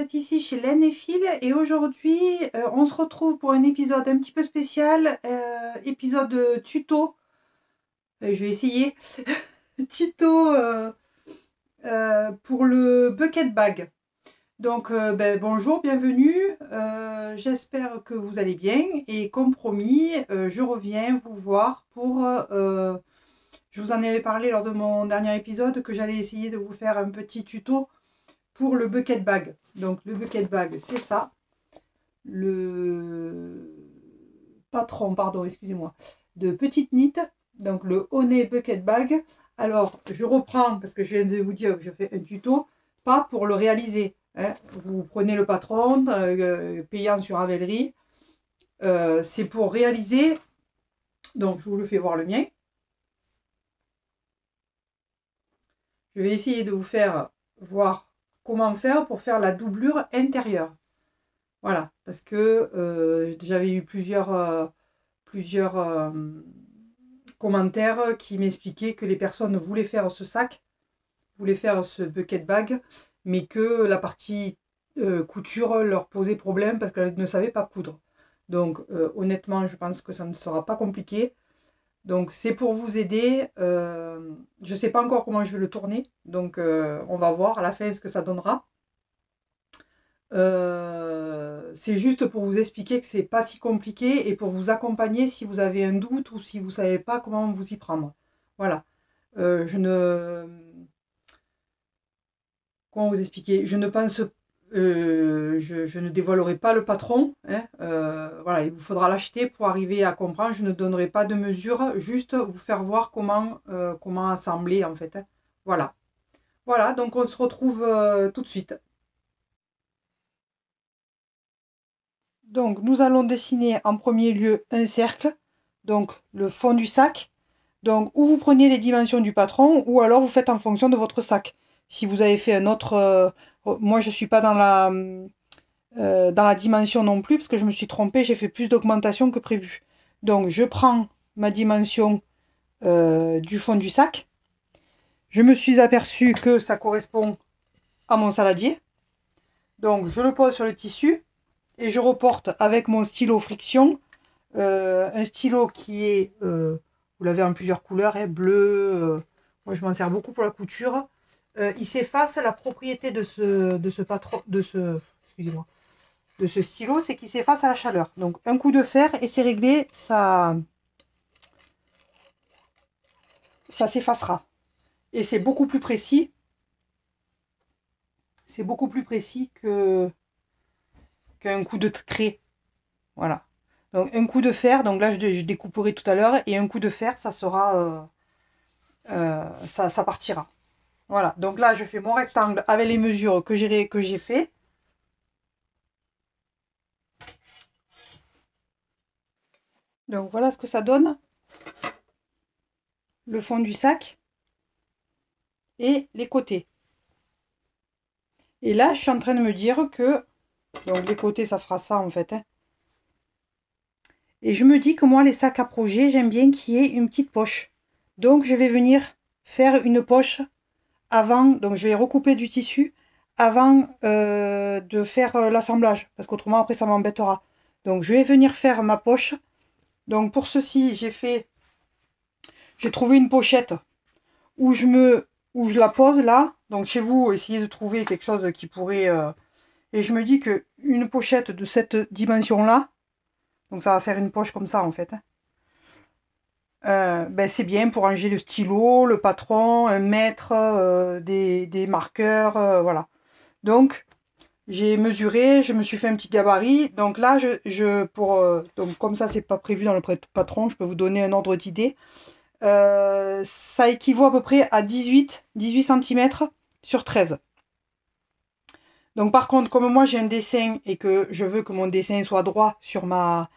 êtes ici chez Laine et Fil et aujourd'hui on se retrouve pour un épisode un petit peu spécial, épisode tuto. Je vais essayer tuto pour le bucket bag. Donc bonjour, bienvenue, j'espère que vous allez bien et comme promis je reviens vous voir pour je vous en avais parlé lors de mon dernier épisode que j'allais essayer de vous faire un petit tuto pour le bucket bag. Donc le bucket bag, c'est ça. Le patron, pardon, excusez-moi, de Petite Knit. Donc le Honey Bucket Bag. Alors, je reprends parce que je viens de vous dire que je fais un tuto, pas pour le réaliser. Hein. Vous prenez le patron, payant sur Ravelry. C'est pour réaliser. Donc, je vous le fais voir le mien. Je vais essayer de vous faire voir comment faire pour faire la doublure intérieure. Voilà, parce que j'avais eu plusieurs commentaires qui m'expliquaient que les personnes voulaient faire ce sac, voulaient faire ce bucket bag, mais que la partie couture leur posait problème parce qu'elles ne savaient pas coudre. Donc honnêtement, je pense que ça ne sera pas compliqué. Donc c'est pour vous aider. Je ne sais pas encore comment je vais le tourner, donc on va voir à la fin ce que ça donnera. C'est juste pour vous expliquer que c'est pas si compliqué et pour vous accompagner si vous avez un doute ou si vous savez pas comment vous y prendre. Voilà. Comment vous expliquer? Je ne pense, je ne dévoilerai pas le patron. Hein, voilà, il vous faudra l'acheter pour arriver à comprendre. Je ne donnerai pas de mesure, juste vous faire voir comment assembler en fait. Hein. Voilà. Voilà, donc on se retrouve tout de suite. Donc, nous allons dessiner en premier lieu un cercle, donc le fond du sac. Donc, ou vous prenez les dimensions du patron, ou alors vous faites en fonction de votre sac. Si vous avez fait un autre... moi, je ne suis pas dans la dimension non plus, parce que je me suis trompée, j'ai fait plus d'augmentation que prévu. Donc, je prends ma dimension du fond du sac. Je me suis aperçue que ça correspond à mon saladier. Donc, je le pose sur le tissu. Et je reporte avec mon stylo friction, un stylo qui est, vous l'avez en plusieurs couleurs, hein, bleu, moi je m'en sers beaucoup pour la couture. Il s'efface, la propriété de ce stylo, c'est qu'il s'efface à la chaleur. Donc un coup de fer et c'est réglé, ça s'effacera. Et c'est beaucoup plus précis. C'est beaucoup plus précis qu'un coup de craie. Voilà. Donc un coup de fer, donc là je découperai tout à l'heure, et un coup de fer, ça sera, ça partira. Voilà, donc là je fais mon rectangle avec les mesures que j'ai fait. Donc voilà ce que ça donne. Le fond du sac et les côtés. Et là je suis en train de me dire que, donc les côtés ça fera ça en fait. Hein. Et je me dis que moi les sacs à projet, j'aime bien qu'il y ait une petite poche. Donc je vais venir faire une poche avant, donc je vais recouper du tissu avant de faire l'assemblage, parce qu'autrement après ça m'embêtera. Donc je vais venir faire ma poche. Donc pour ceci, j'ai trouvé une pochette où je la pose là. Donc chez vous, essayez de trouver quelque chose qui pourrait... et je me dis que une pochette de cette dimension-là, donc ça va faire une poche comme ça en fait. Ben c'est bien pour ranger le stylo, le patron, un mètre, des marqueurs, voilà. Donc j'ai mesuré, je me suis fait un petit gabarit. Donc là, donc comme ça c'est pas prévu dans le patron, je peux vous donner un ordre d'idée. Ça équivaut à peu près à 18 cm sur 13. Donc par contre, comme moi j'ai un dessin et que je veux que mon dessin soit droit sur ma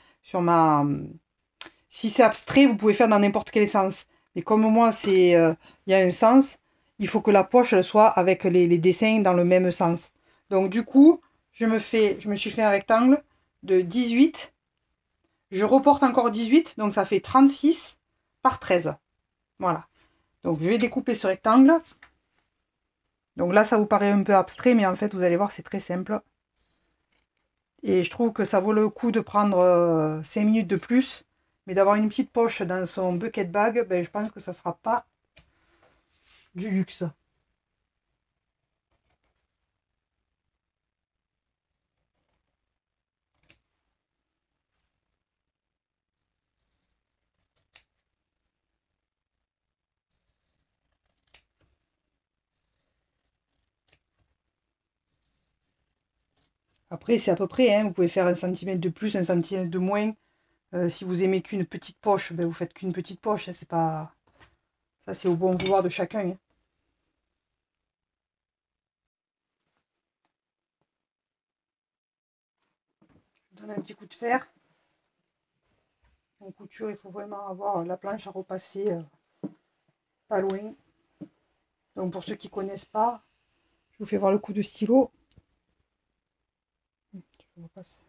si c'est abstrait, vous pouvez faire dans n'importe quel sens. Mais comme moi, il y a un sens, il faut que la poche elle soit avec les dessins dans le même sens. Donc du coup, je me suis fait un rectangle de 18. Je reporte encore 18, donc ça fait 36 par 13. Voilà. Donc je vais découper ce rectangle. Donc là, ça vous paraît un peu abstrait, mais en fait, vous allez voir, c'est très simple. Et je trouve que ça vaut le coup de prendre 5 minutes de plus. Mais d'avoir une petite poche dans son bucket bag, ben, je pense que ça ne sera pas du luxe. Après, c'est à peu près, hein, vous pouvez faire 1 cm de plus, 1 cm de moins. Si vous aimez qu'une petite poche, ben vous faites qu'une petite poche. Hein, c'est pas... Ça, c'est au bon vouloir de chacun. Hein. Je donne un petit coup de fer. En couture, il faut vraiment avoir la planche à repasser pas loin. Donc pour ceux qui ne connaissent pas, je vous fais voir le coup de stylo. Je repasse.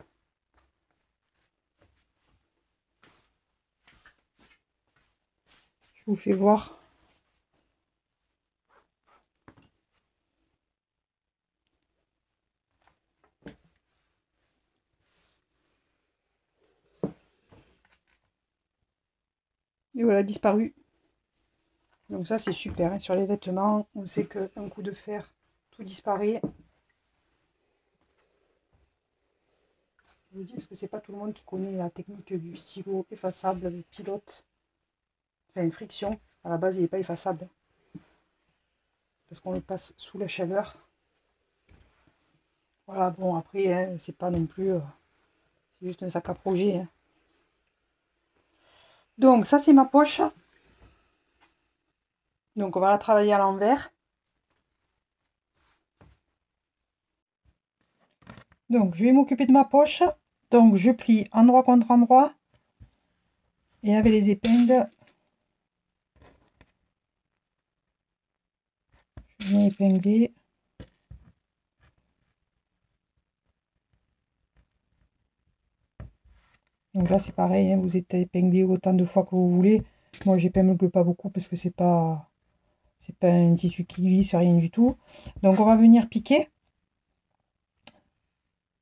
Je vous fais voir. Et voilà, disparu. Donc ça, c'est super. Hein. Sur les vêtements, on sait qu'un coup de fer, tout disparaît. Je vous dis parce que c'est pas tout le monde qui connaît la technique du stylo effaçable pilote. Enfin, friction. À la base, il n'est pas effaçable. Parce qu'on le passe sous la chaleur. Voilà, bon, après, hein, c'est pas non plus... c'est juste un sac à projet. Hein. Donc, ça, c'est ma poche. Donc, on va la travailler à l'envers. Donc, je vais m'occuper de ma poche. Donc, je plie endroit contre endroit. Et avec les épingles, je viens épingler. Donc là, c'est pareil, hein, vous êtes épinglé autant de fois que vous voulez. Moi, j'épingle pas beaucoup parce que c'est pas un tissu qui glisse, rien du tout. Donc, on va venir piquer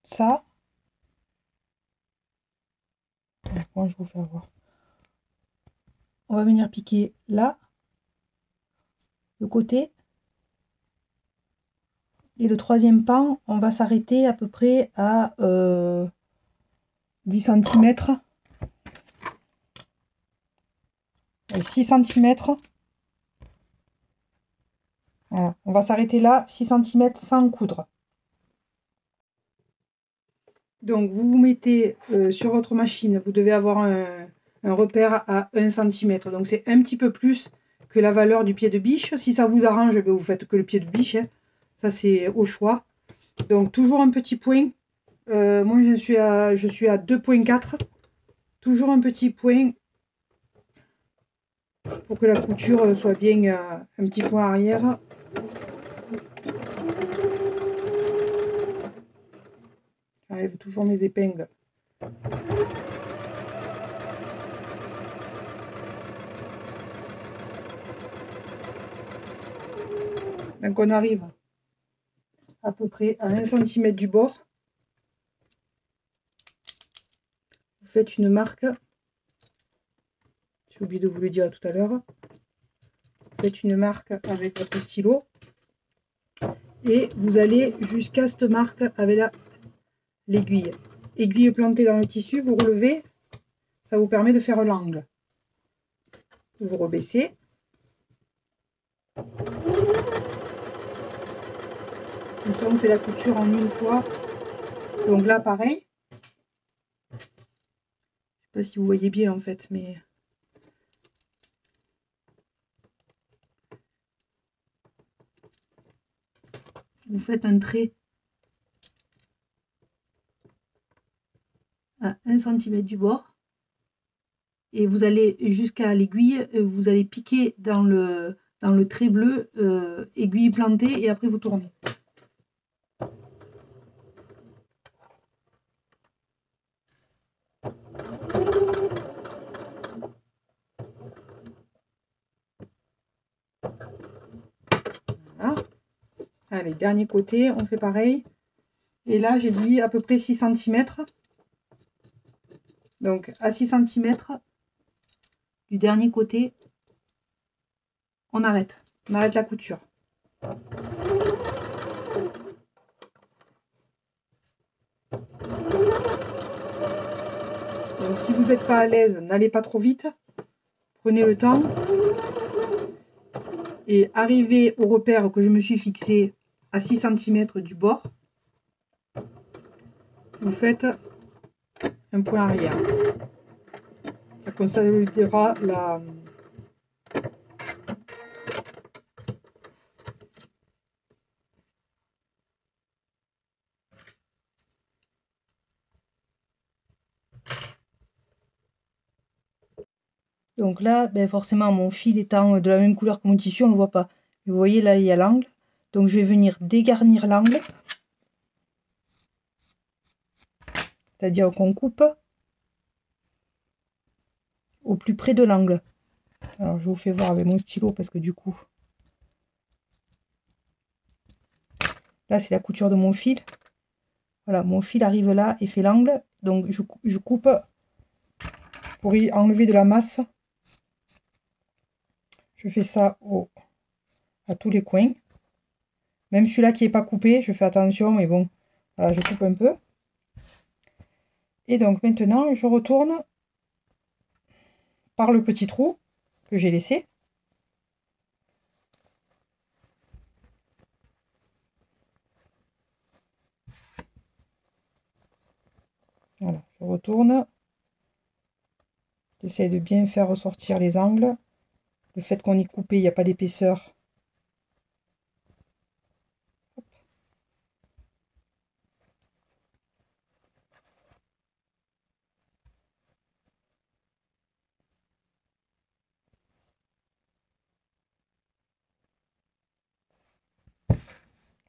ça. Moi, je vous fais voir. On va venir piquer là, le côté. Et le troisième pan, on va s'arrêter à peu près à 10 cm. 6 cm. Voilà. On va s'arrêter là, 6 cm sans coudre. Donc, vous vous mettez sur votre machine, vous devez avoir un repère à 1 cm. Donc, c'est un petit peu plus que la valeur du pied de biche. Si ça vous arrange, ben, vous faites que le pied de biche. Hein. Ça, c'est au choix. Donc, toujours un petit point. Moi, je suis à 2,4. Toujours un petit point pour que la couture soit bien un petit point arrière. J'enlève toujours mes épingles. Donc on arrive à peu près à 1 cm du bord. Vous faites une marque. J'ai oublié de vous le dire tout à l'heure. Vous faites une marque avec votre stylo. Et vous allez jusqu'à cette marque avec l'aiguille. Aiguille plantée dans le tissu, vous relevez. Ça vous permet de faire l'angle. Vous rebaissez. Comme ça, on fait la couture en une fois. Donc là, pareil. Je ne sais pas si vous voyez bien en fait, mais... Vous faites un trait à 1 cm du bord. Et vous allez jusqu'à l'aiguille, vous allez piquer dans le trait bleu, aiguille plantée, et après vous tournez. Voilà. Allez, dernier côté, on fait pareil. Et là, j'ai dit à peu près 6 cm. Donc, à 6 cm du dernier côté, on arrête. On arrête la couture. Donc, si vous n'êtes pas à l'aise, n'allez pas trop vite. Prenez le temps. Et arrivé au repère que je me suis fixé à 6 cm du bord, vous faites un point arrière. Ça consolidera la... Donc là, ben forcément, mon fil étant de la même couleur que mon tissu, on ne le voit pas. Vous voyez, là, il y a l'angle. Donc, je vais venir dégarnir l'angle. C'est-à-dire qu'on coupe au plus près de l'angle. Alors, je vous fais voir avec mon stylo parce que du coup... Là, c'est la couture de mon fil. Voilà, mon fil arrive là et fait l'angle. Donc, je coupe pour y enlever de la masse. Je fais ça à tous les coins. Même celui-là qui n'est pas coupé, je fais attention, mais bon, voilà, je coupe un peu. Et donc maintenant, je retourne par le petit trou que j'ai laissé. Voilà, je retourne. J'essaie de bien faire ressortir les angles. Le fait qu'on ait coupé, il n'y a pas d'épaisseur.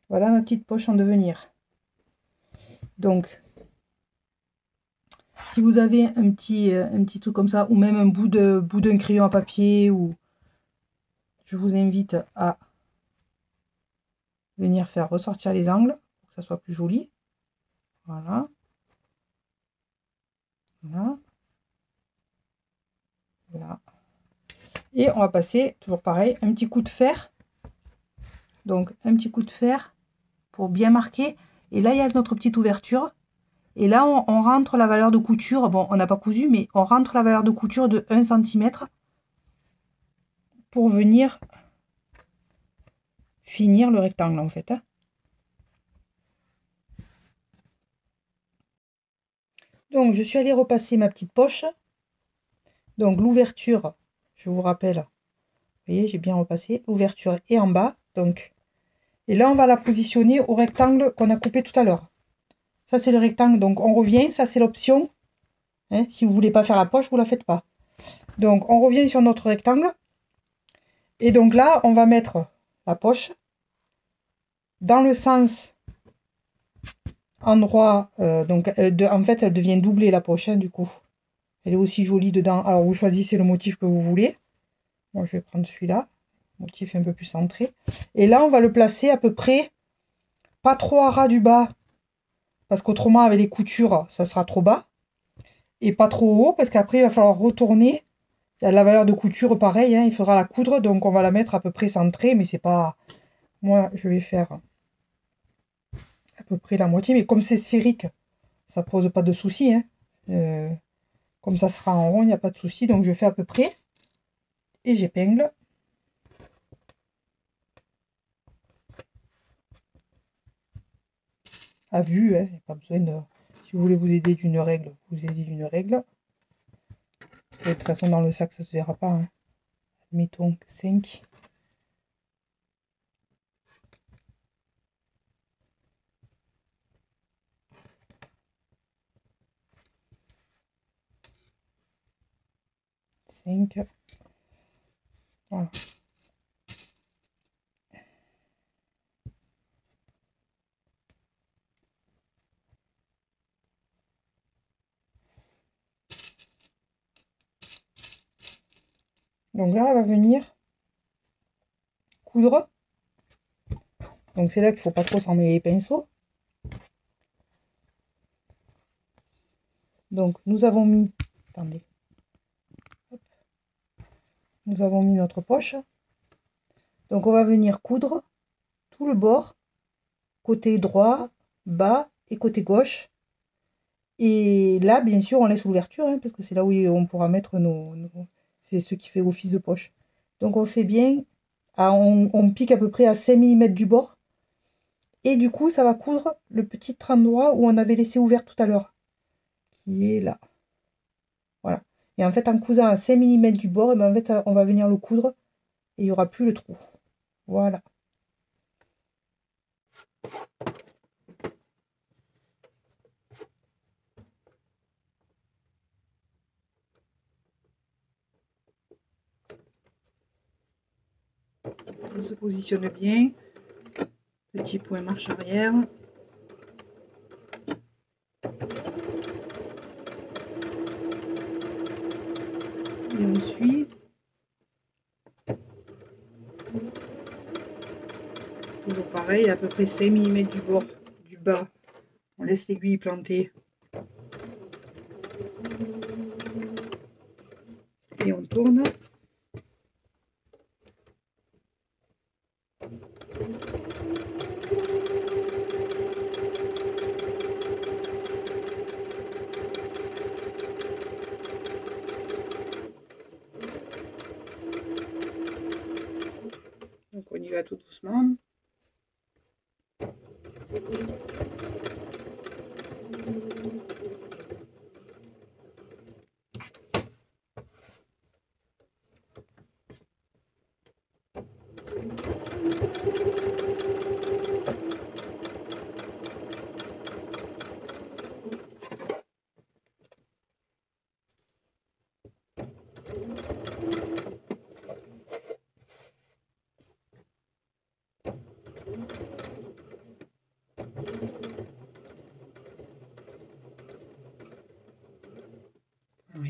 Voilà ma petite poche en devenir. Donc, si vous avez un petit truc comme ça, ou même un bout d'un crayon à papier, ou je vous invite à venir faire ressortir les angles pour que ça soit plus joli. Voilà. Voilà. Voilà. Et on va passer, toujours pareil, un petit coup de fer. Donc, un petit coup de fer pour bien marquer. Et là, il y a notre petite ouverture. Et là, on rentre la valeur de couture. Bon, on n'a pas cousu, mais on rentre la valeur de couture de 1 cm pour venir finir le rectangle, en fait. Donc, je suis allée repasser ma petite poche. Donc, l'ouverture, je vous rappelle, vous voyez, j'ai bien repassé. L'ouverture est en bas. Donc, et là, on va la positionner au rectangle qu'on a coupé tout à l'heure. Ça, c'est le rectangle. Donc, on revient. Ça, c'est l'option. Hein, si vous ne voulez pas faire la poche, vous ne la faites pas. Donc, on revient sur notre rectangle. Et donc là, on va mettre la poche dans le sens endroit. En fait, elle devient doublée la poche, hein, du coup. Elle est aussi jolie dedans. Alors, vous choisissez le motif que vous voulez. Moi, je vais prendre celui-là. Motif un peu plus centré. Et là, on va le placer à peu près, pas trop à ras du bas, parce qu'autrement, avec les coutures, ça sera trop bas. Et pas trop haut, parce qu'après, il va falloir retourner. Il y a la valeur de couture, pareil, hein, il faudra la coudre. Donc, on va la mettre à peu près centrée, mais c'est pas... Moi, je vais faire à peu près la moitié. Mais comme c'est sphérique, ça pose pas de souci. Hein. Comme ça sera en rond, il n'y a pas de souci. Donc, je fais à peu près. Et j'épingle. À vue, hein, pas besoin de... Si vous voulez vous aider d'une règle, vous aidez d'une règle. De toute façon, dans le sac, ça se verra pas. Hein. Admettons 5. Voilà. Donc là, elle va venir coudre. Donc c'est là qu'il ne faut pas trop s'en mêler les pinceaux. Donc nous avons mis, attendez, hop. Nous avons mis notre poche. Donc on va venir coudre tout le bord, côté droit, bas et côté gauche. Et là, bien sûr, on laisse l'ouverture, hein, parce que c'est là où on pourra mettre c'est ce qui fait office de poche. Donc on fait bien, on pique à peu près à 5 mm du bord. Et du coup, ça va coudre le petit endroit où on avait laissé ouvert tout à l'heure, qui est là. Voilà. Et en fait, en cousant à 5 mm du bord, et ben en fait, on va venir le coudre et il n'y aura plus le trou. Voilà. On se positionne bien. Petit point marche arrière. Et on suit. Toujours pareil, à peu près 5 mm du bord du bas. On laisse l'aiguille planter. Et on tourne. Donc on y va tout doucement.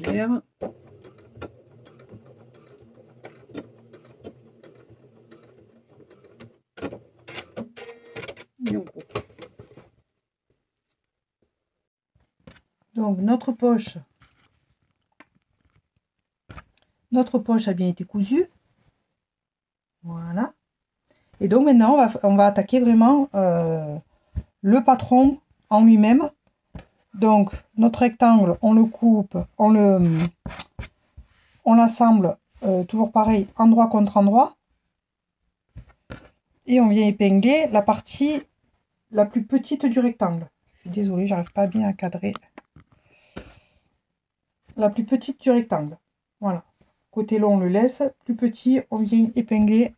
Arrière. Et on coupe. Donc notre poche a bien été cousue. Voilà. Et donc maintenant on va attaquer vraiment le patron en lui-même. Donc notre rectangle, on le coupe, on l'assemble toujours pareil, endroit contre endroit. Et on vient épingler la partie la plus petite du rectangle. Je suis désolée, j'arrive pas bien à cadrer. La plus petite du rectangle. Voilà. Côté long, on le laisse. Plus petit, on vient épingler.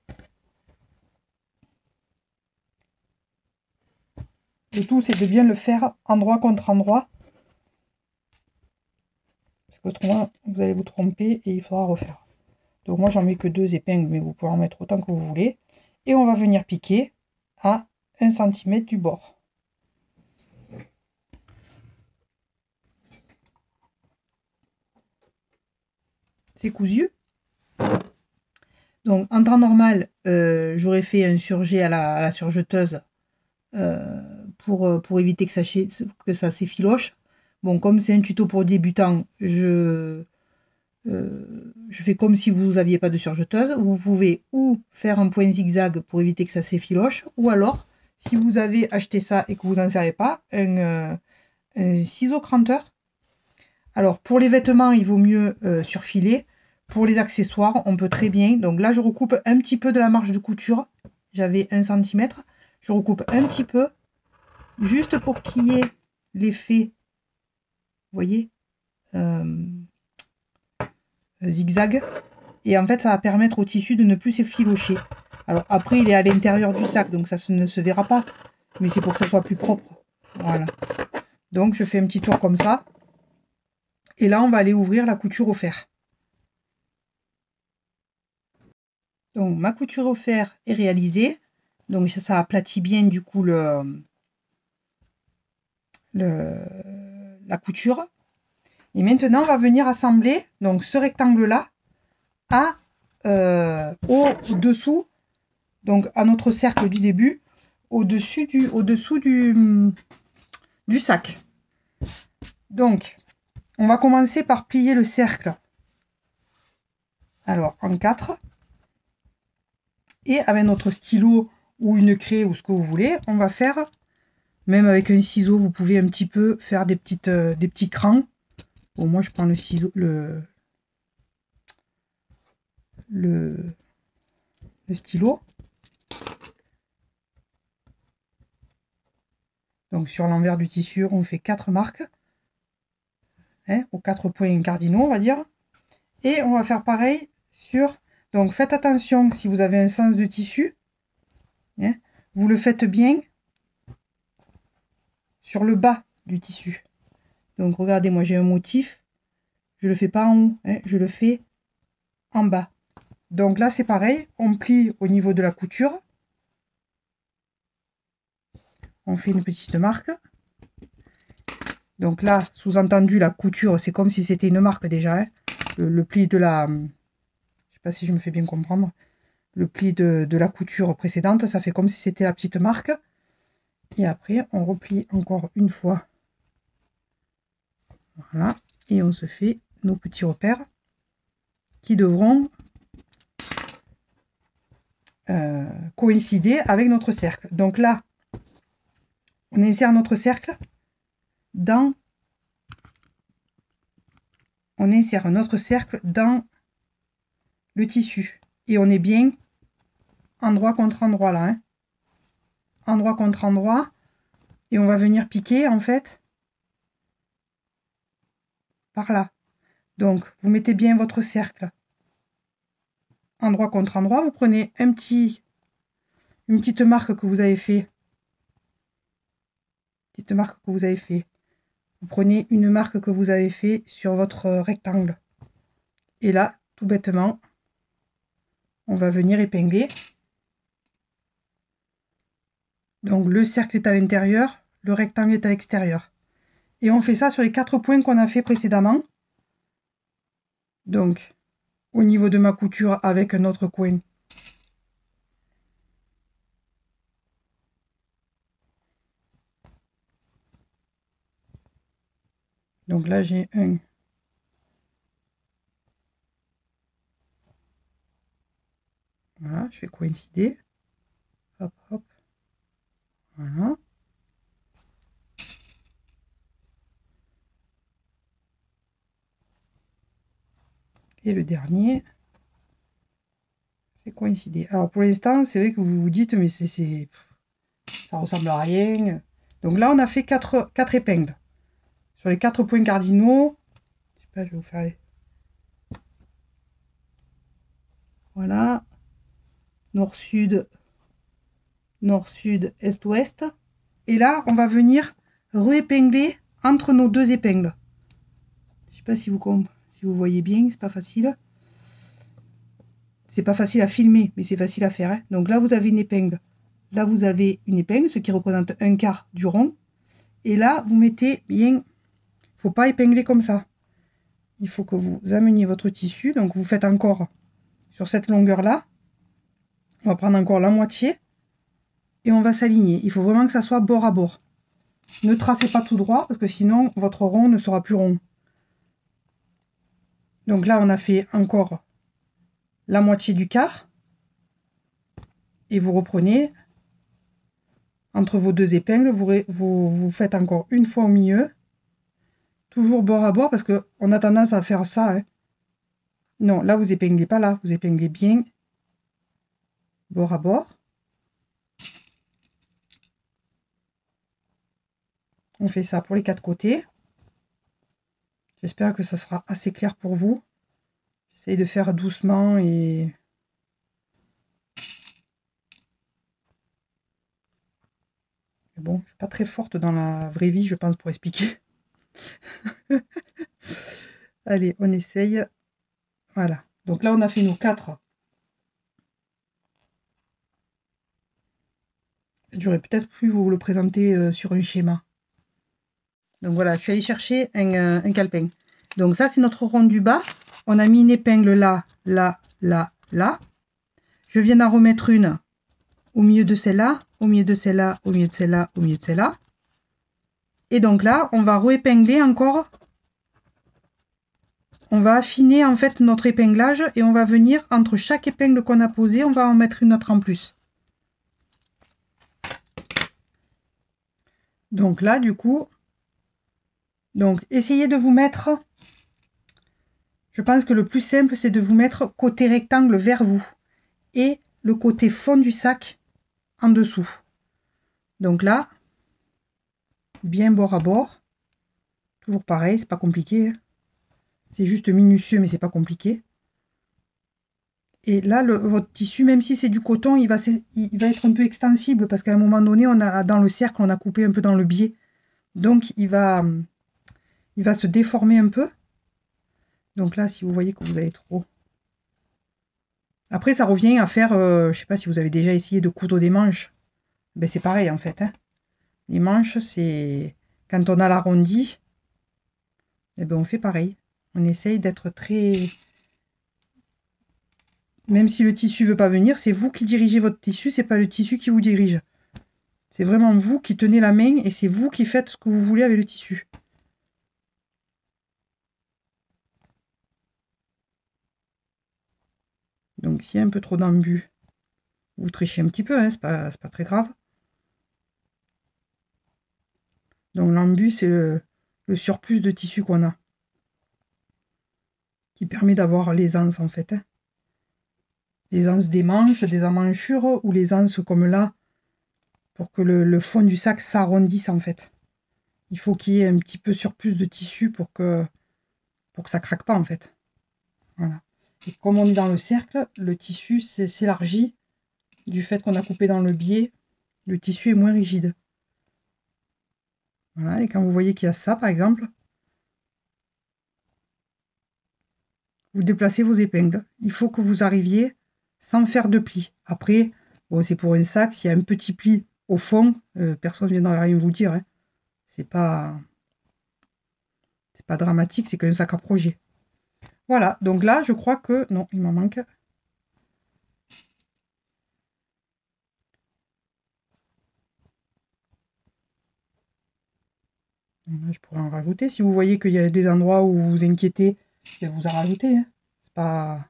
Le tout, c'est de bien le faire endroit contre endroit. Parce que autrement, vous allez vous tromper et il faudra refaire. Donc moi, j'en mets que 2 épingles, mais vous pouvez en mettre autant que vous voulez. Et on va venir piquer à 1 cm du bord. C'est cousu. Donc en temps normal, j'aurais fait un surjet à la surjeteuse pour éviter que ça s'effiloche. Bon, comme c'est un tuto pour débutants, je fais comme si vous n'aviez pas de surjeteuse. Vous pouvez ou faire un point zigzag pour éviter que ça s'effiloche, ou alors, si vous avez acheté ça et que vous n'en servez pas, un ciseau cranteur. Alors, pour les vêtements, il vaut mieux surfiler. Pour les accessoires, on peut très bien. Donc là, je recoupe un petit peu de la marge de couture. J'avais 1 cm. Je recoupe un petit peu, juste pour qu'il y ait l'effet, vous voyez, zigzag. Et en fait, ça va permettre au tissu de ne plus s'effilocher. Alors après, il est à l'intérieur du sac, donc ça ne se verra pas. Mais c'est pour que ça soit plus propre. Voilà. Donc, je fais un petit tour comme ça. Et là, on va aller ouvrir la couture au fer. Donc, ma couture au fer est réalisée. Donc, ça aplatit bien, du coup, la couture. Et maintenant, on va venir assembler donc ce rectangle-là au-dessous, donc à notre cercle du début, au-dessous du sac. Donc, on va commencer par plier le cercle. Alors, en 4. Et avec notre stylo ou une craie ou ce que vous voulez, on va faire, même avec un ciseau, vous pouvez un petit peu faire des petits crans. Bon, moi, je prends le ciseau, le stylo. Donc, sur l'envers du tissu, on fait 4 marques. Hein, aux 4 points cardinaux, on va dire. Et on va faire pareil sur... Donc, faites attention si vous avez un sens de tissu. Hein, vous le faites bien sur le bas du tissu. Donc, regardez, moi, j'ai un motif. Je le fais pas en haut, hein, je le fais en bas. Donc là, c'est pareil. On plie au niveau de la couture. On fait une petite marque. Donc là, sous-entendu, la couture, c'est comme si c'était une marque déjà. Hein. Le pli de la... Je sais pas si je me fais bien comprendre. Le pli de la couture précédente, ça fait comme si c'était la petite marque. Et après, on replie encore une fois. Voilà. Et on se fait nos petits repères qui devront coïncider avec notre cercle. Donc là, on insère notre cercle dans... On insère notre cercle dans le tissu. Et on est bien endroit contre endroit là. Hein. Endroit contre endroit. Et on va venir piquer en fait par là. Donc vous mettez bien votre cercle endroit contre endroit. Vous prenez une petite marque que vous avez fait. Petite marque que vous avez fait. Vous prenez une marque que vous avez fait sur votre rectangle. Et là, tout bêtement, on va venir épingler. Donc le cercle est à l'intérieur, le rectangle est à l'extérieur. Et on fait ça sur les 4 points qu'on a fait précédemment. Donc au niveau de ma couture avec un autre coin. Donc là j'ai un. Voilà, je fais coïncider. Hop, hop. Voilà. Et le dernier, fait coïncider. Alors pour l'instant, c'est vrai que vous vous dites, mais ça ressemble à rien. Donc là, on a fait 4 épingles. Sur les 4 points cardinaux, je sais pas, je vais vous faire les... Voilà. Nord-sud, nord-sud, est-ouest. Et là, on va venir re-épingler entre nos 2 épingles. Je sais pas si vous voyez bien, c'est pas facile. C'est pas facile à filmer, mais c'est facile à faire. Hein. Donc là, vous avez une épingle. Là, vous avez une épingle, ce qui représente un quart du rond. Et là, vous mettez bien... Il ne faut pas épingler comme ça. Il faut que vous ameniez votre tissu. Donc, vous faites encore sur cette longueur-là. On va prendre encore la moitié. Et on va s'aligner. Il faut vraiment que ça soit bord à bord. Ne tracez pas tout droit, parce que sinon, votre rond ne sera plus rond. Donc là, on a fait encore la moitié du quart. Et vous reprenez entre vos 2 épingles. Vous faites encore une fois au milieu. Toujours bord à bord, parce qu'on a tendance à faire ça. Hein. Non, là, vous épinglez pas là. Vous épinglez bien bord à bord. On fait ça pour les 4 côtés. J'espère que ça sera assez clair pour vous. J'essaye de faire doucement et... Mais bon, je ne suis pas très forte dans la vraie vie, je pense, pour expliquer. Allez, on essaye. Voilà. Donc là, on a fait nos 4. J'aurais peut-être pu vous le présenter sur un schéma. Donc voilà, je suis allée chercher un calepin. Donc ça, c'est notre rond du bas. On a mis une épingle là, là, là, là. Je viens d'en remettre une au milieu de celle-là, au milieu de celle-là, au milieu de celle-là, au milieu de celle-là. Et donc là, on va re-épingler encore on va affiner en fait notre épinglage et on va venir entre chaque épingle qu'on a posée, on va en mettre une autre en plus. Donc là, du coup, donc essayez de vous mettre, je pense que le plus simple, c'est de vous mettre côté rectangle vers vous et le côté fond du sac en dessous. Donc là, bien bord à bord, toujours pareil, c'est pas compliqué, hein. C'est juste minutieux, mais c'est pas compliqué. Et là, votre tissu, même si c'est du coton, il va être un peu extensible parce qu'à un moment donné, dans le cercle, on a coupé un peu dans le biais. Donc, il va se déformer un peu. Donc là, si vous voyez que vous avez trop... Après, ça revient à faire, je sais pas si vous avez déjà essayé de coudre des manches. Ben, c'est pareil, en fait, hein. Les manches, c'est... Quand on a l'arrondi, eh ben, on fait pareil. On essaye d'être très... Même si le tissu veut pas venir, c'est vous qui dirigez votre tissu, c'est pas le tissu qui vous dirige. C'est vraiment vous qui tenez la main et c'est vous qui faites ce que vous voulez avec le tissu. Donc s'il y a un peu trop d'embus, vous trichez un petit peu, hein, c'est pas très grave. Donc l'embus, c'est le surplus de tissu qu'on a. Qui permet d'avoir les anses en fait. Hein. Les anses des manches, des emmanchures ou les anses comme là, pour que le fond du sac s'arrondisse en fait. Il faut qu'il y ait un petit peu surplus de tissu pour que ça craque pas en fait. Voilà. Et comme on est dans le cercle, le tissu s'élargit du fait qu'on a coupé dans le biais. Le tissu est moins rigide. Voilà, et quand vous voyez qu'il y a ça par exemple, vous déplacez vos épingles. Il faut que vous arriviez sans faire de plis. Après, bon, c'est pour un sac, s'il y a un petit pli au fond, personne ne viendra rien vous dire. Hein. C'est pas dramatique, c'est qu'un sac à projet. Voilà, donc là, je crois que... Non, il m'en manque. Là, je pourrais en rajouter. Si vous voyez qu'il y a des endroits où vous vous inquiétez, je vais vous en rajouter. Hein. C'est pas...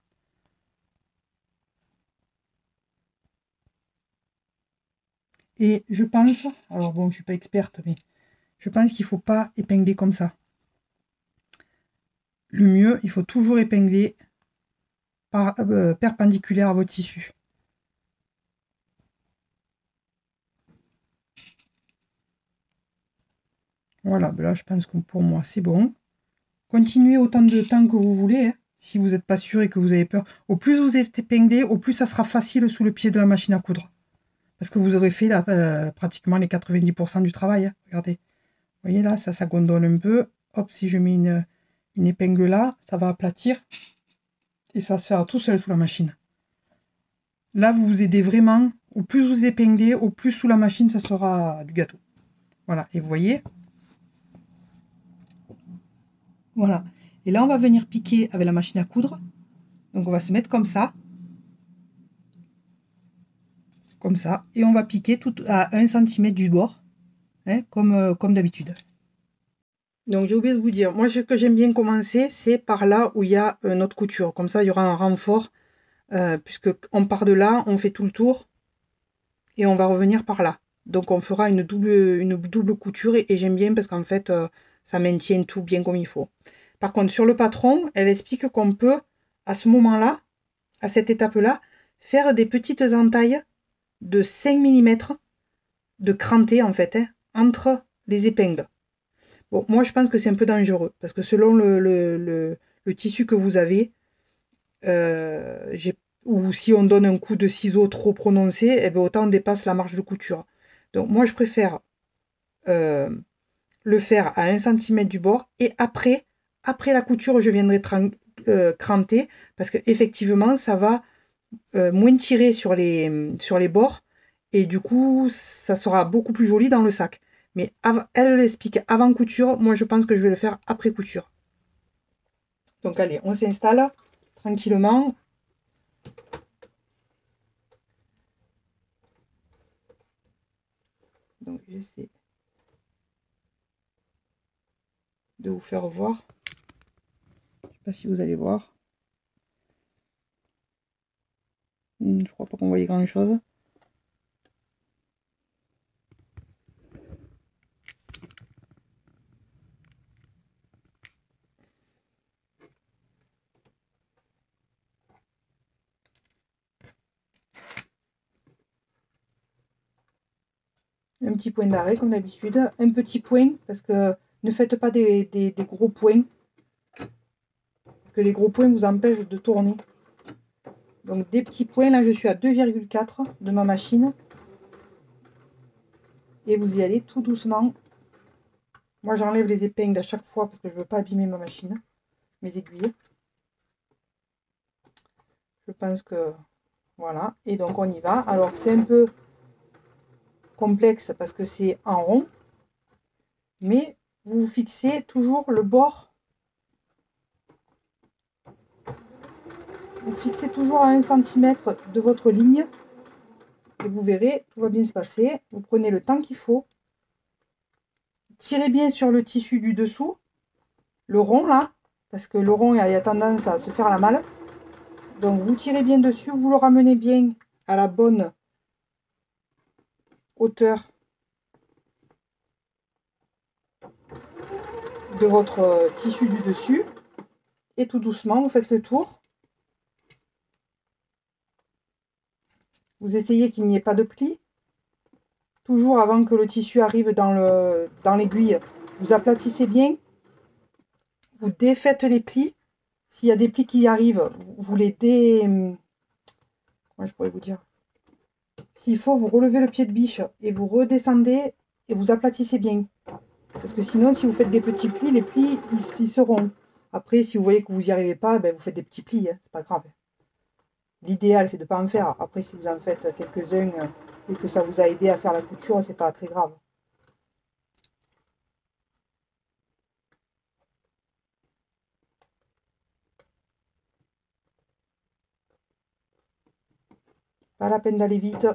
Et je pense, alors bon, je suis pas experte, mais je pense qu'il ne faut pas épingler comme ça. Le mieux, il faut toujours épingler perpendiculaire à votre tissu. Voilà, ben là je pense que pour moi c'est bon. Continuez autant de temps que vous voulez, hein, si vous n'êtes pas sûr et que vous avez peur. Au plus vous êtes épinglé, au plus ça sera facile sous le pied de la machine à coudre. Parce que vous aurez fait là, pratiquement les 90% du travail. Hein. Regardez, vous voyez là, ça gondole un peu. Hop, si je mets une épingle là, ça va aplatir. Et ça va se faire tout seul sous la machine. Là, vous vous aidez vraiment. Au plus vous épinglez, au plus sous la machine, ça sera du gâteau. Voilà, et vous voyez. Voilà. Et là, on va venir piquer avec la machine à coudre. Donc, on va se mettre comme ça. Comme ça. Et on va piquer tout à 1 cm du bord. Hein, comme d'habitude. Donc, j'ai oublié de vous dire. Moi, ce que j'aime bien commencer, c'est par là où il y a notre couture. Comme ça, il y aura un renfort. Puisque on part de là, on fait tout le tour. Et on va revenir par là. Donc, on fera une double couture. Et j'aime bien parce qu'en fait, ça maintient tout bien comme il faut. Par contre, sur le patron, elle explique qu'on peut, à ce moment-là, à cette étape-là, faire des petites entailles de 5 mm de cranté, en fait, hein, entre les épingles. Bon, moi, je pense que c'est un peu dangereux, parce que selon le tissu que vous avez, ou si on donne un coup de ciseau trop prononcé, eh bien, autant on dépasse la marge de couture. Donc, moi, je préfère le faire à 1 cm du bord, et après la couture, je viendrai cranter, parce qu'effectivement, ça va moins tirer sur les bords, et du coup, ça sera beaucoup plus joli dans le sac. Mais elle l'explique avant couture, moi je pense que je vais le faire après couture. Donc allez, on s'installe tranquillement. Donc j'essaie de vous faire voir. sais pas si vous allez voir. Je crois pas qu'on voyait grand chose. Un petit point d'arrêt comme d'habitude, un petit point parce que ne faites pas des gros points parce que les gros points vous empêchent de tourner. Donc des petits points, là je suis à 2,4 de ma machine et vous y allez tout doucement. Moi j'enlève les épingles à chaque fois parce que je veux pas abîmer ma machine, mes aiguilles. Je pense que voilà, et donc on y va. Alors c'est un peu complexe parce que c'est en rond, mais vous fixez toujours le bord. Vous fixez toujours à 1 cm de votre ligne et vous verrez, tout va bien se passer. Vous prenez le temps qu'il faut. Tirez bien sur le tissu du dessous, le rond là, parce que le rond il a tendance à se faire la malle. Donc vous tirez bien dessus, vous le ramenez bien à la bonne hauteur de votre tissu du dessus. Et tout doucement, vous faites le tour. Vous essayez qu'il n'y ait pas de plis. Toujours avant que le tissu arrive dans l'aiguille, vous aplatissez bien. Vous défaites les plis. S'il y a des plis qui arrivent, vous les Comment je pourrais vous dire? S'il faut, vous relevez le pied de biche et vous redescendez et vous aplatissez bien. Parce que sinon, si vous faites des petits plis, les plis, ils seront. Après, si vous voyez que vous n'y arrivez pas, ben, vous faites des petits plis, hein, c'est pas grave. L'idéal, c'est de ne pas en faire. Après, si vous en faites quelques-uns et que ça vous a aidé à faire la couture, c'est pas très grave. Pas la peine d'aller vite.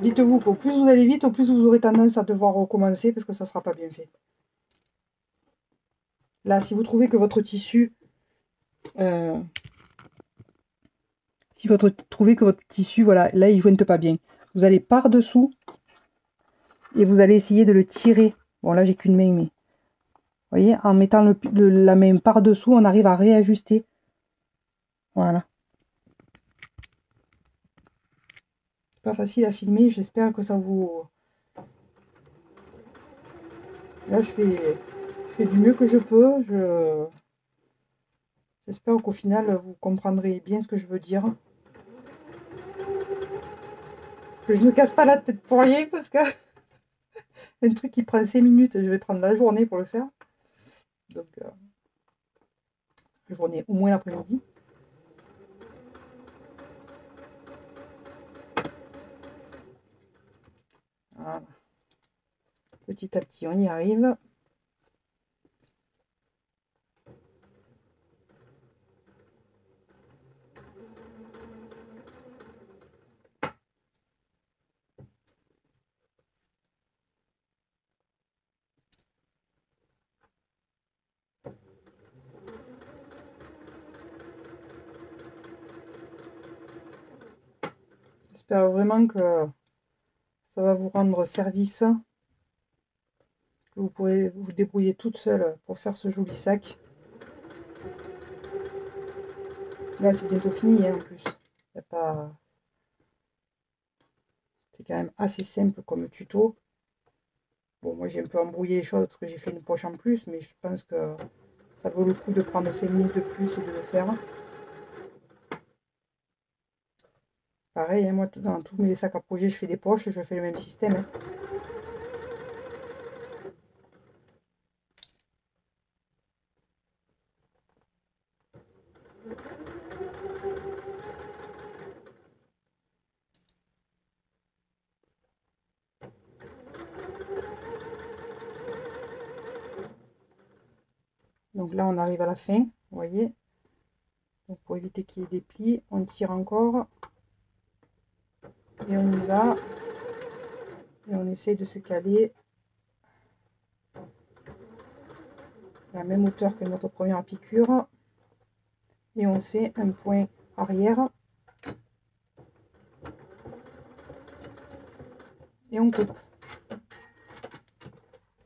Dites-vous qu'au plus vous allez vite, au plus vous aurez tendance à devoir recommencer parce que ça ne sera pas bien fait. Là, si vous trouvez que votre tissu... voilà, là, il ne jointe pas bien. Vous allez par-dessous et vous allez essayer de le tirer. Bon, là, j'ai qu'une main, mais... Vous voyez, en mettant la main par-dessous, on arrive à réajuster. Voilà. Pas facile à filmer, j'espère que ça vous... Là, je fais du mieux que je peux. J'espère qu'au final, vous comprendrez bien ce que je veux dire. Que je me casse pas la tête pour rien, parce que un truc qui prend 5 minutes, je vais prendre la journée pour le faire. Donc, la journée, au moins l'après-midi. Voilà. Petit à petit, on y arrive. J'espère vraiment que ça va vous rendre service, que vous pourrez vous débrouiller toute seule pour faire ce joli sac. Là, c'est bientôt fini, hein, en plus. Y a pas... C'est quand même assez simple comme tuto. Bon, moi, j'ai un peu embrouillé les choses parce que j'ai fait une poche en plus, mais je pense que ça vaut le coup de prendre 5 minutes de plus et de le faire. Pareil, hein, moi, dans tous mes sacs à projet, je fais des poches, je fais le même système. Hein. Donc là, on arrive à la fin, vous voyez. Donc pour éviter qu'il y ait des plis, on tire encore. Et on y va. Et on essaye de se caler. la même hauteur que notre première piqûre. Et on fait un point arrière. Et on coupe.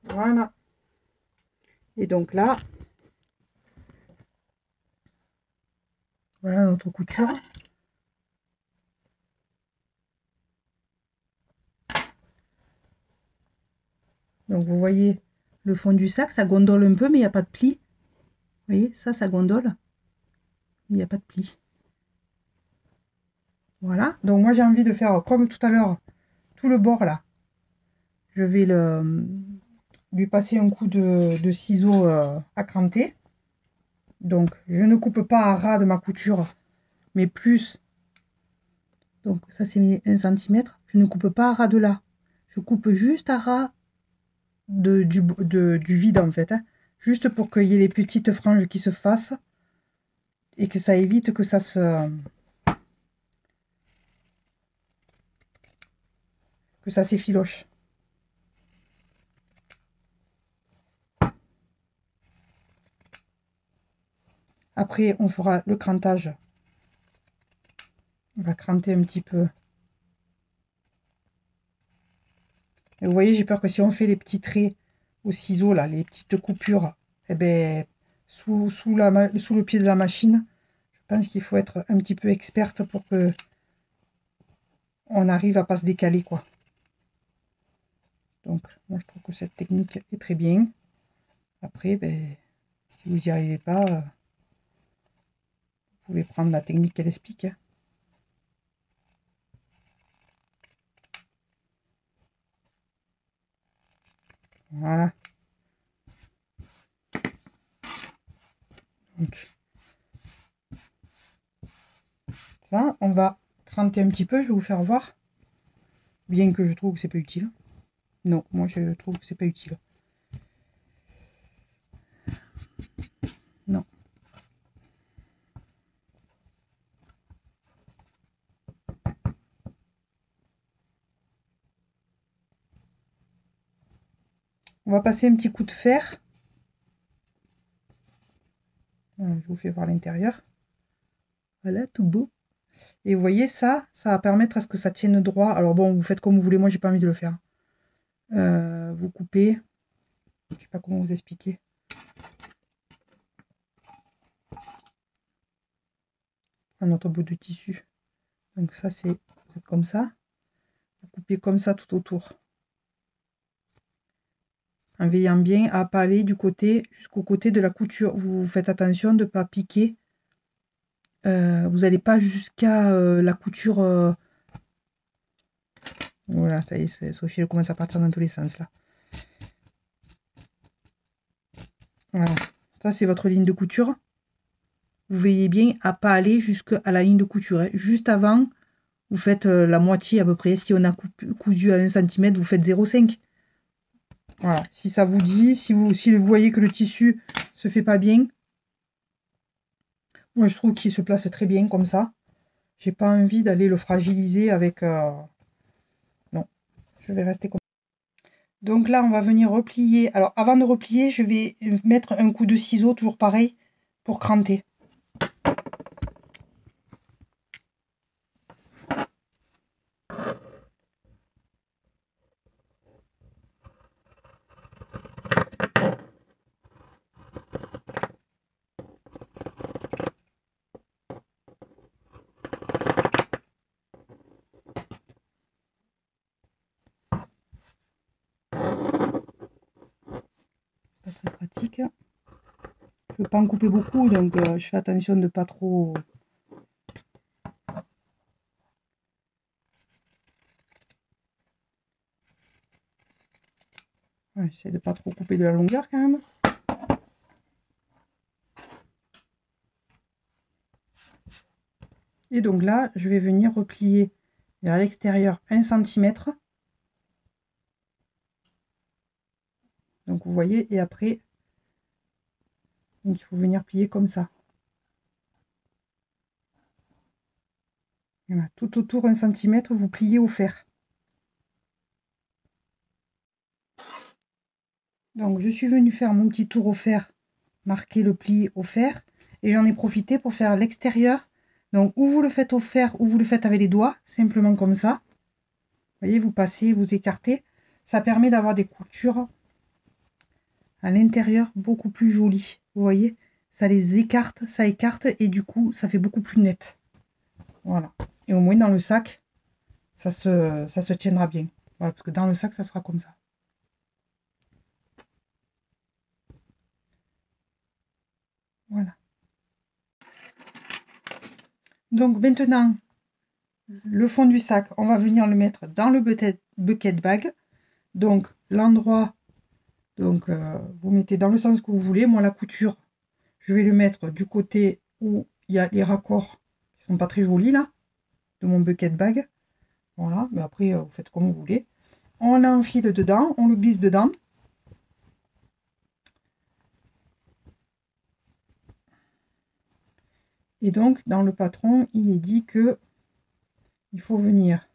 Voilà. Et donc là, voilà notre couture. Donc vous voyez le fond du sac, ça gondole un peu, mais il n'y a pas de pli. Vous voyez, ça gondole. Il n'y a pas de pli. Voilà. Donc moi j'ai envie de faire comme tout à l'heure, tout le bord là. Je vais lui passer un coup de ciseau à cranter. Donc je ne coupe pas à ras de ma couture, mais plus. Donc ça c'est mis 1 cm. Je ne coupe pas à ras de là. Je coupe juste à ras du vide en fait. Hein. Juste pour qu'il y ait les petites franges qui se fassent. Et que ça évite que ça s'effiloche. Après, on fera le crantage. On va cranter un petit peu. Et vous voyez, j'ai peur que si on fait les petits traits au ciseau, là, les petites coupures, eh ben, sous le pied de la machine, je pense qu'il faut être un petit peu experte pour que on arrive à pas se décaler, quoi. Donc, moi, je trouve que cette technique est très bien. Après, ben, si vous n'y arrivez pas, vous pouvez prendre la technique qu'elle explique. Hein. Voilà. Donc, ça, on va cranter un petit peu, je vais vous faire voir. Bien que je trouve que c'est pas utile. Non, moi je trouve que c'est pas utile. Non. On va passer un petit coup de fer. Voilà, je vous fais voir l'intérieur. Voilà, tout beau. Et vous voyez, ça va permettre à ce que ça tienne droit. Alors bon, vous faites comme vous voulez, moi j'ai pas envie de le faire. Vous coupez. Je sais pas comment vous expliquer. Un autre bout de tissu. Donc ça, c'est comme ça. Vous coupez comme ça tout autour. En veillant bien à pas aller du côté jusqu'au côté de la couture. Vous faites attention de ne pas piquer. Vous n'allez pas jusqu'à la couture. Voilà, ça y est, Sophie elle commence à partir dans tous les sens là. Voilà, ça c'est votre ligne de couture. Vous veillez bien à pas aller jusqu'à la ligne de couture. Hein. Juste avant, vous faites la moitié à peu près. Si on a cousu à 1 cm, vous faites 0,5. Voilà, si ça vous dit, si vous voyez que le tissu se fait pas bien, moi je trouve qu'il se place très bien comme ça. J'ai pas envie d'aller le fragiliser avec... Non, je vais rester comme ça. Donc là, on va venir replier. Alors avant de replier, je vais mettre un coup de ciseau, toujours pareil, pour cranter. Pas très pratique. Je ne veux pas en couper beaucoup, donc je fais attention de pas trop... Ouais, j'essaie de pas trop couper de la longueur quand même. Et donc là, je vais venir replier vers l'extérieur 1 cm. Donc vous voyez, et après, donc il faut venir plier comme ça. Voilà, tout autour 1 cm, vous pliez au fer. Donc je suis venue faire mon petit tour au fer marqué le pli au fer. Et j'en ai profité pour faire l'extérieur. Donc, ou vous le faites au fer, ou vous le faites avec les doigts, simplement comme ça. Vous voyez, vous passez, vous écartez. Ça permet d'avoir des coutures à l'intérieur beaucoup plus jolies. Vous voyez, ça les écarte, ça écarte, et du coup, ça fait beaucoup plus net. Voilà. Et au moins, dans le sac, ça se tiendra bien. Voilà, parce que dans le sac, ça sera comme ça. Voilà. Donc maintenant, le fond du sac, on va venir le mettre dans le bucket bag. Donc l'endroit, donc vous mettez dans le sens que vous voulez. Moi, la couture, je vais le mettre du côté où il y a les raccords qui sont pas très jolis là, de mon bucket bag. Voilà, mais après, vous faites comme vous voulez. On l'enfile dedans, on le glisse dedans. Et donc, dans le patron, il est dit que il faut venir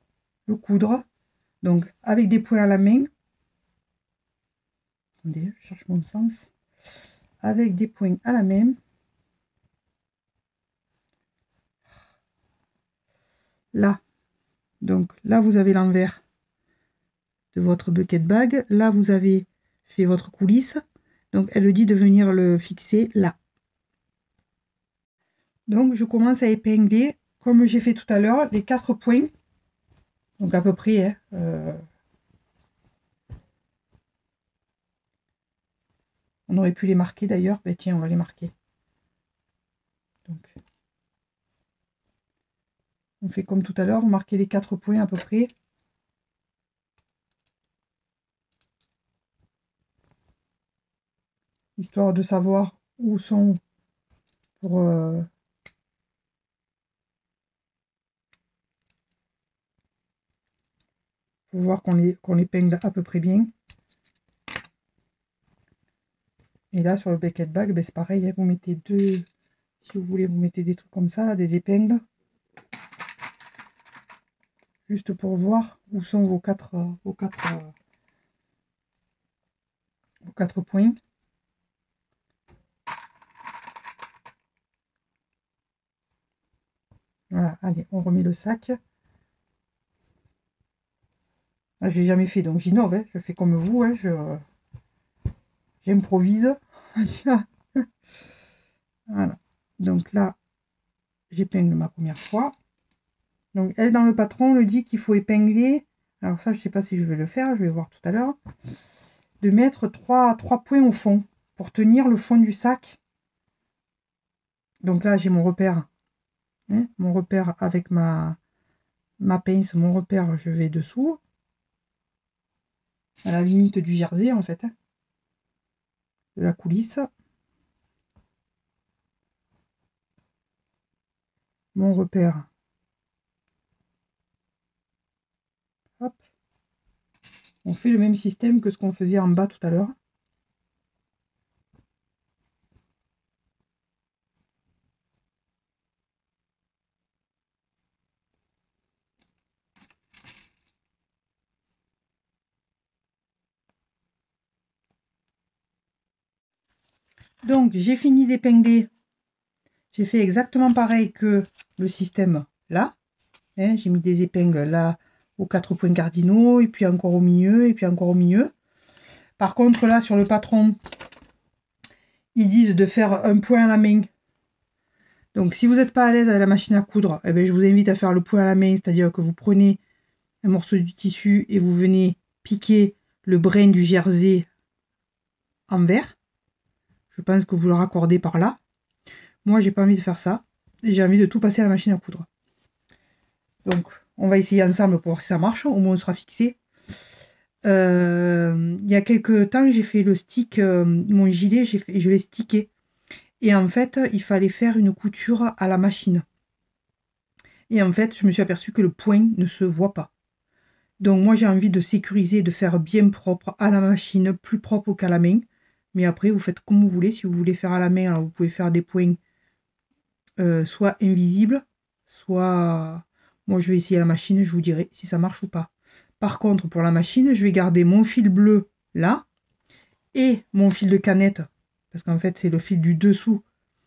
le coudre, donc avec des points à la main. Attendez, je cherche mon sens. Avec des points à la main. Là, donc là, vous avez l'envers de votre bucket bag. Là, vous avez fait votre coulisse. Donc, elle dit de venir le fixer là. Donc, je commence à épingler, comme j'ai fait tout à l'heure, les 4 points. Donc, à peu près, hein, on aurait pu les marquer d'ailleurs. Ben tiens, on va les marquer. Donc, on fait comme tout à l'heure, vous marquez les 4 points à peu près. Histoire de savoir où sont pour voir qu'on les peigne à peu près bien. Et là, sur le bucket bag, ben, c'est pareil, hein, vous mettez deux, si vous voulez, vous mettez des trucs comme ça, là, des épingles. Juste pour voir où sont vos quatre points. Voilà, allez, on remet le sac. Ah, j'ai jamais fait, donc j'innove, hein, je fais comme vous, hein, j'improvise. Voilà, donc là, j'épingle ma première fois. Donc elle, dans le patron, on le dit qu'il faut épingler. Alors ça, je sais pas si je vais le faire, je vais voir tout à l'heure. De mettre 3 points au fond pour tenir le fond du sac. Donc là, j'ai mon repère. Hein, mon repère avec ma pince, mon repère, je vais dessous. À la limite du jersey, en fait. Hein, de la coulisse. Mon repère. Hop. On fait le même système que ce qu'on faisait en bas tout à l'heure. Donc, j'ai fini d'épingler. J'ai fait exactement pareil que le système là. Hein, j'ai mis des épingles là aux 4 points cardinaux, et puis encore au milieu, et puis encore au milieu. Par contre, là, sur le patron, ils disent de faire un point à la main. Donc, si vous n'êtes pas à l'aise avec la machine à coudre, eh bien, je vous invite à faire le point à la main, c'est-à-dire que vous prenez un morceau du tissu et vous venez piquer le brin du jersey en vert. Je pense que vous le raccordez par là. Moi, j'ai pas envie de faire ça. J'ai envie de tout passer à la machine à coudre. Donc, on va essayer ensemble pour voir si ça marche. Au moins, on sera fixé. Il y a quelques temps, j'ai fait le stick, mon gilet, je l'ai stické. Et en fait, il fallait faire une couture à la machine. Et en fait, je me suis aperçue que le point ne se voit pas. Donc moi, j'ai envie de sécuriser, de faire bien propre à la machine, plus propre qu'à la main. Mais après, vous faites comme vous voulez. Si vous voulez faire à la main, alors vous pouvez faire des points soit invisibles, soit... Moi, je vais essayer à la machine, je vous dirai si ça marche ou pas. Par contre, pour la machine, je vais garder mon fil bleu là et mon fil de canette Parce qu'en fait, c'est le fil du dessous.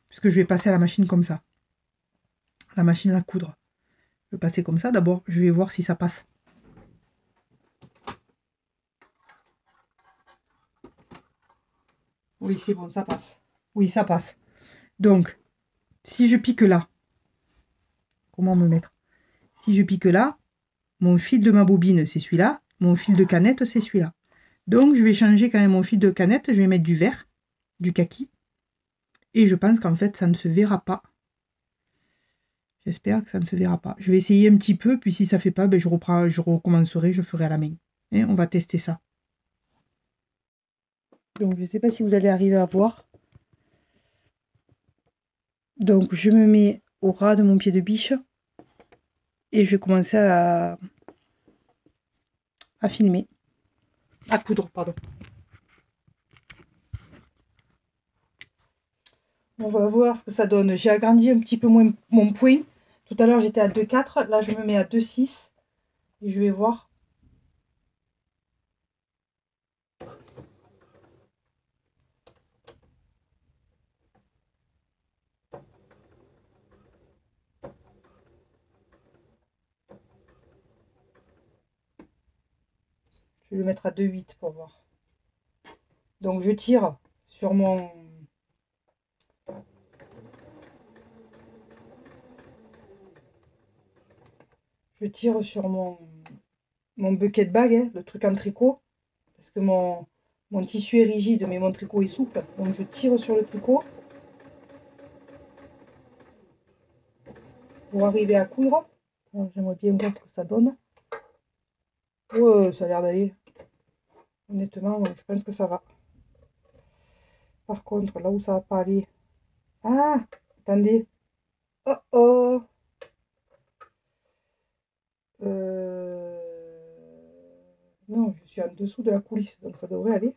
Puisque je vais passer à la machine comme ça. La machine à coudre. Je vais passer comme ça. D'abord, je vais voir si ça passe. Oui, c'est bon, ça passe. Oui, ça passe. Donc, si je pique là, comment me mettre? Si je pique là, mon fil de ma bobine, c'est celui-là. Mon fil de canette, c'est celui-là. Donc, je vais changer quand même mon fil de canette. Je vais mettre du vert, du kaki. Et je pense qu'en fait, ça ne se verra pas. J'espère que ça ne se verra pas. Je vais essayer un petit peu, puis si ça ne fait pas, ben je recommencerai, je ferai à la main. Et on va tester ça. Donc, je ne sais pas si vous allez arriver à voir. Donc, je me mets au ras de mon pied de biche. Et je vais commencer à filmer. À coudre, pardon. On va voir ce que ça donne. J'ai agrandi un petit peu mon point. Tout à l'heure, j'étais à 2,4. Là, je me mets à 2,6. Et je vais voir. Je vais le mettre à 2,8 pour voir. Donc, je tire sur mon... Je tire sur mon bucket bag, hein, le truc en tricot. Parce que mon tissu est rigide, mais mon tricot est souple. Donc, je tire sur le tricot. Pour arriver à coudre. J'aimerais bien voir ce que ça donne. Ouais, ça a l'air d'aller. Honnêtement, je pense que ça va. Par contre, là où ça va pas aller... Ah, attendez. Oh oh. Non, je suis en dessous de la coulisse, donc ça devrait aller.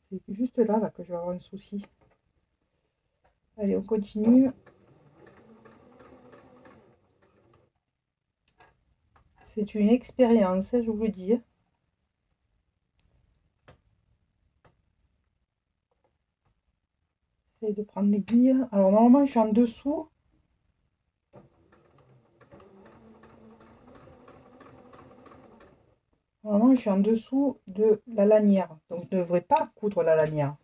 C'est juste là que je vais avoir un souci. Allez, on continue. C'est une expérience, je vous le dis. J'essaie de prendre les billes. Alors, normalement, je suis en dessous. Normalement, je suis en dessous de la lanière. Donc, je ne devrais pas coudre la lanière.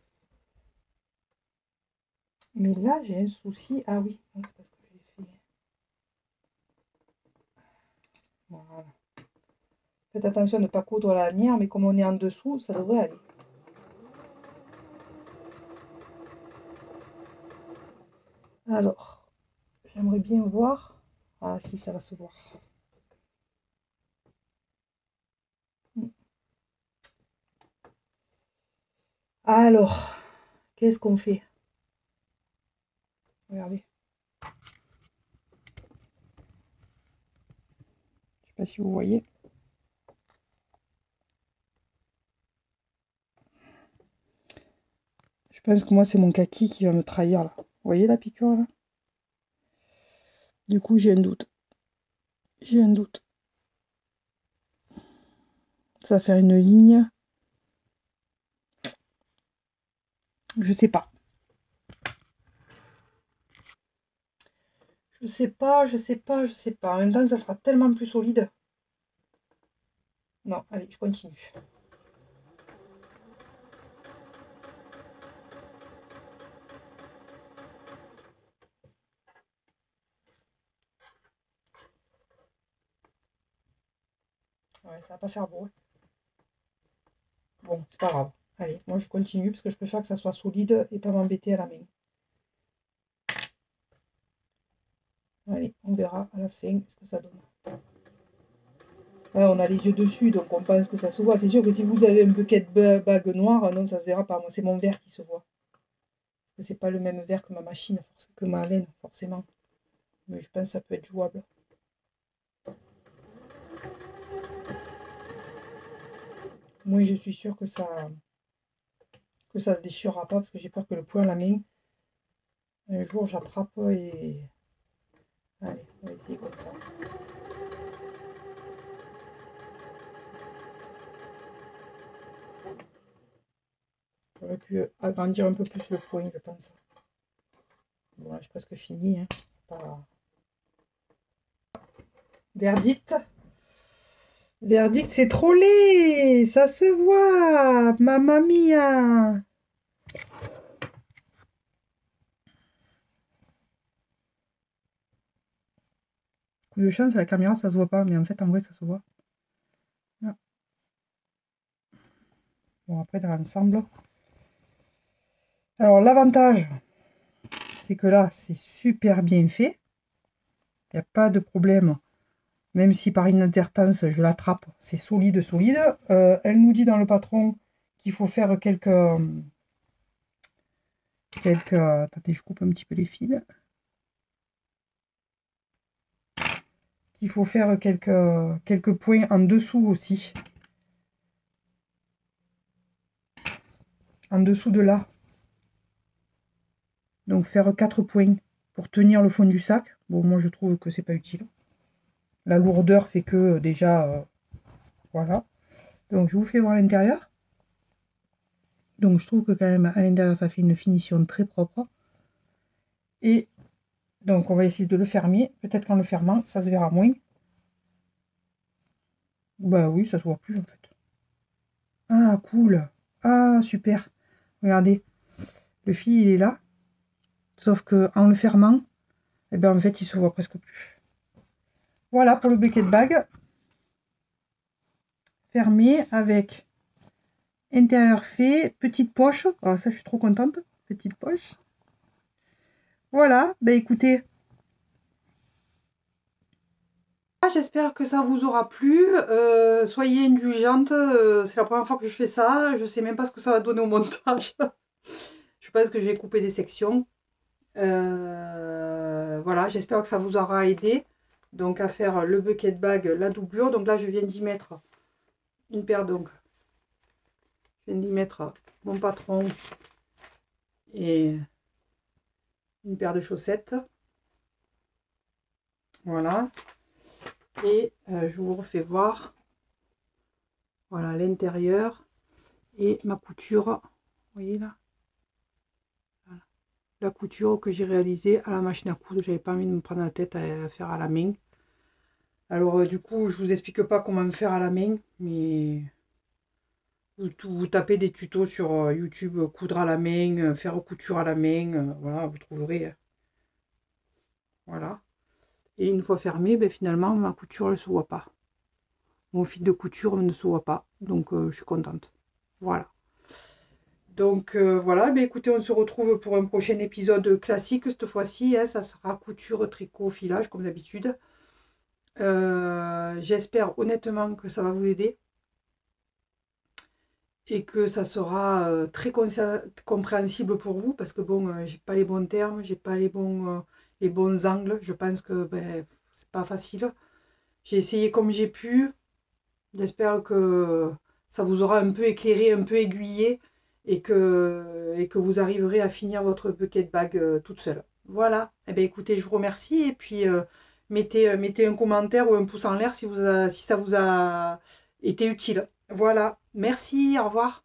Mais là, j'ai un souci. Ah oui, c'est parce que j'ai fait... Voilà. Faites attention de ne pas coudre la lanière, mais comme on est en dessous, ça devrait aller. Alors, j'aimerais bien voir. Ah si, ça va se voir. Alors, qu'est-ce qu'on fait? Regardez. Je sais pas si vous voyez. Je pense que moi, c'est mon kaki qui va me trahir là. Vous voyez la piqûre là? Du coup, j'ai un doute. J'ai un doute. Ça va faire une ligne. Je sais pas. Je sais pas, je sais pas, je sais pas. En même temps, ça sera tellement plus solide. Non, allez, je continue. Ouais, ça va pas faire beau. Bon, c'est pas grave. Allez, moi je continue parce que je préfère que ça soit solide et pas m'embêter à la main. Allez, on verra à la fin ce que ça donne. Là, on a les yeux dessus, donc on pense que ça se voit. C'est sûr que si vous avez un bucket bag noir, non, ça se verra pas. Moi, c'est mon verre qui se voit. C'est pas le même verre que ma machine, que ma laine, forcément. Mais je pense que ça peut être jouable. Moi, je suis sûre que ça se déchirera pas parce que j'ai peur que le poing à la main, un jour, j'attrape et... Allez, on va essayer comme ça. J'aurais pu agrandir un peu plus le point, je pense. Bon, là, j'ai presque fini. Hein. Pas... Verdict. Verdict, c'est trop laid. Ça se voit. Mamma mia. Coup de chance, à la caméra, ça se voit pas. Mais en fait, en vrai, ça se voit. Là. Bon, après, dans l'ensemble. Alors, l'avantage, c'est que là, c'est super bien fait. Il n'y a pas de problème. Même si par inadvertance, je l'attrape, c'est solide, solide. Elle nous dit dans le patron qu'il faut faire quelques... Attendez, je coupe un petit peu les fils. Qu'il faut faire quelques points en dessous aussi. En dessous de là. Donc faire 4 points pour tenir le fond du sac. Bon, moi je trouve que c'est pas utile. La lourdeur fait que déjà... voilà. Donc je vous fais voir l'intérieur. Donc je trouve que quand même à l'intérieur ça fait une finition très propre. Et donc on va essayer de le fermer. Peut-être qu'en le fermant ça se verra moins. Bah oui, ça se voit plus en fait. Ah cool. Ah super. Regardez. Le fil il est là. Sauf que en le fermant, eh ben en fait il se voit presque plus. Voilà pour le bucket bag. Fermé avec intérieur fait, petite poche. Ah, ça je suis trop contente. Petite poche. Voilà, bah écoutez. J'espère que ça vous aura plu. Soyez indulgente. C'est la première fois que je fais ça. Je sais même pas ce que ça va donner au montage. Je pense que je vais couper des sections. Voilà, j'espère que ça vous aura aidé. Donc à faire le bucket bag, la doublure. Donc là, je viens d'y mettre une paire. Donc, je viens d'y mettre mon patron et une paire de chaussettes. Voilà. Et je vous refais voir. Voilà l'intérieur et ma couture. Vous voyez là, voilà. La couture que j'ai réalisée à la machine à coudre. J'avais pas envie de me prendre la tête à la faire à la main. Alors du coup, je vous explique pas comment me faire à la main, mais vous tapez des tutos sur YouTube, coudre à la main, faire couture à la main, voilà, vous trouverez. Voilà. Et une fois fermé, ben, finalement, ma couture ne se voit pas. Mon fil de couture ne se voit pas, donc je suis contente. Voilà. Donc voilà, ben, écoutez, on se retrouve pour un prochain épisode classique cette fois-ci. Hein, ça sera couture, tricot, filage, comme d'habitude. J'espère honnêtement que ça va vous aider. Et que ça sera très compréhensible pour vous, parce que bon, j'ai pas les bons termes, j'ai pas les bons angles. Je pense que ben, c'est pas facile. J'ai essayé comme j'ai pu. J'espère que ça vous aura un peu éclairé, un peu aiguillé, et que vous arriverez à finir votre bucket bag toute seule. Voilà. Eh bien écoutez, je vous remercie, et puis mettez un commentaire ou un pouce en l'air si ça vous a été utile. Voilà. Merci, au revoir.